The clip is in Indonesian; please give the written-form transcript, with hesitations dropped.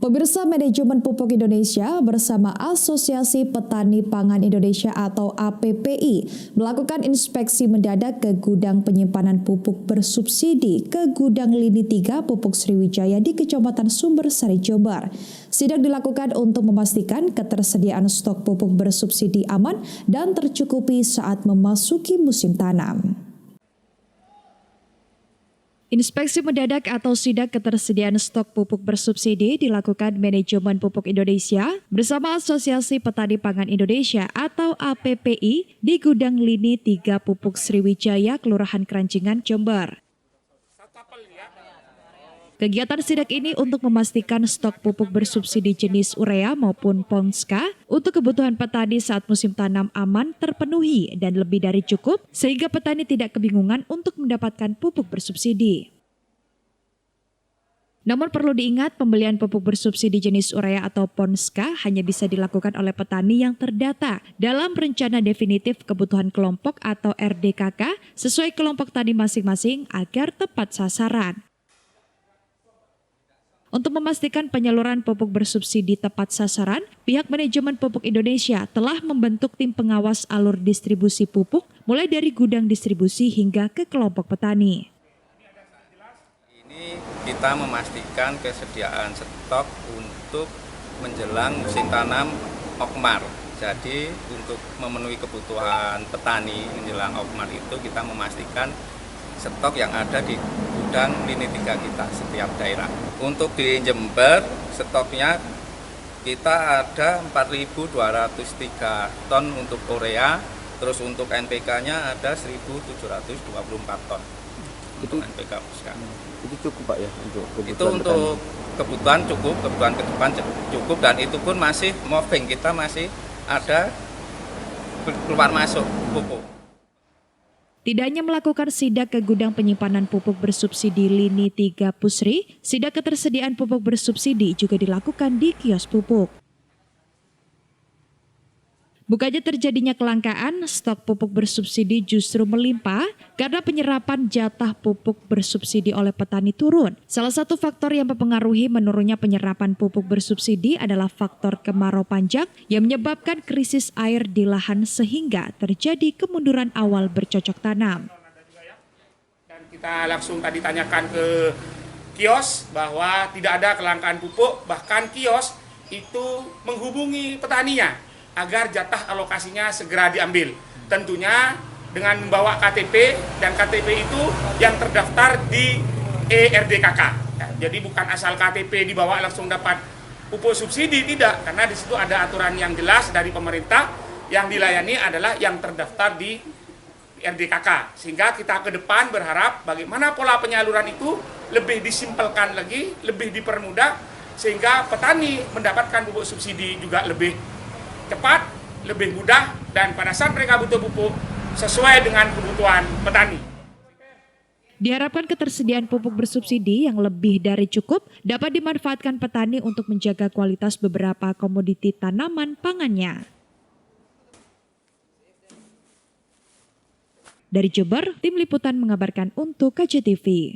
Pemirsa, Manajemen Pupuk Indonesia bersama Asosiasi Petani Pangan Indonesia atau APPI melakukan inspeksi mendadak ke gudang penyimpanan pupuk bersubsidi ke gudang Lini 3 Pupuk Sriwijaya di Kecamatan Sumbersari, Jombang. Sidak dilakukan untuk memastikan ketersediaan stok pupuk bersubsidi aman dan tercukupi saat memasuki musim tanam. Inspeksi mendadak atau sidak ketersediaan stok pupuk bersubsidi dilakukan Manajemen Pupuk Indonesia bersama Asosiasi Petani Pangan Indonesia atau APPI di gudang Lini 3 Pupuk Sriwijaya, Kelurahan Kranjingan, Jombang. Kegiatan sidak ini untuk memastikan stok pupuk bersubsidi jenis urea maupun Ponska untuk kebutuhan petani saat musim tanam aman terpenuhi dan lebih dari cukup sehingga petani tidak kebingungan untuk mendapatkan pupuk bersubsidi. Namun perlu diingat pembelian pupuk bersubsidi jenis urea atau Ponska hanya bisa dilakukan oleh petani yang terdata dalam rencana definitif kebutuhan kelompok atau RDKK sesuai kelompok tani masing-masing agar tepat sasaran. Untuk memastikan penyaluran pupuk bersubsidi tepat sasaran, pihak Manajemen Pupuk Indonesia telah membentuk tim pengawas alur distribusi pupuk mulai dari gudang distribusi hingga ke kelompok petani. Ini kita memastikan kesediaan stok untuk menjelang musim tanam Okmar. Jadi untuk memenuhi kebutuhan petani menjelang Okmar itu kita memastikan stok yang ada di gudang Lini 3 kita setiap daerah. Untuk di Jember stoknya kita ada 4.203 ton untuk urea, terus untuk NPK-nya ada 1.724 ton. Itu NPK sekarang. Itu cukup Pak ya untuk kebutuhan itu untuk petani. Kebutuhan cukup, kebutuhan ke depan cukup dan itu pun masih moving, kita masih ada keluar masuk pupuk. Tidak hanya melakukan sidak ke gudang penyimpanan pupuk bersubsidi Lini 3 Pusri, sidak ketersediaan pupuk bersubsidi juga dilakukan di kios pupuk. Bukannya terjadinya kelangkaan, stok pupuk bersubsidi justru melimpah karena penyerapan jatah pupuk bersubsidi oleh petani turun. Salah satu faktor yang mempengaruhi menurunnya penyerapan pupuk bersubsidi adalah faktor kemarau panjang yang menyebabkan krisis air di lahan sehingga terjadi kemunduran awal bercocok tanam. Dan kita langsung tadi tanyakan ke kios bahwa tidak ada kelangkaan pupuk, bahkan kios itu menghubungi petaninya agar jatah alokasinya segera diambil. Tentunya dengan membawa KTP dan KTP itu yang terdaftar di RDKK. Ya, jadi bukan asal KTP dibawa langsung dapat pupuk subsidi, tidak. Karena di situ ada aturan yang jelas dari pemerintah yang dilayani adalah yang terdaftar di RDKK. Sehingga kita ke depan berharap bagaimana pola penyaluran itu lebih disimpelkan lagi, lebih dipermudah sehingga petani mendapatkan pupuk subsidi juga lebih cepat, lebih mudah, dan pada saat mereka butuh pupuk sesuai dengan kebutuhan petani. Diharapkan ketersediaan pupuk bersubsidi yang lebih dari cukup dapat dimanfaatkan petani untuk menjaga kualitas beberapa komoditi tanaman pangannya. Dari Jember, Tim Liputan mengabarkan untuk KJTV.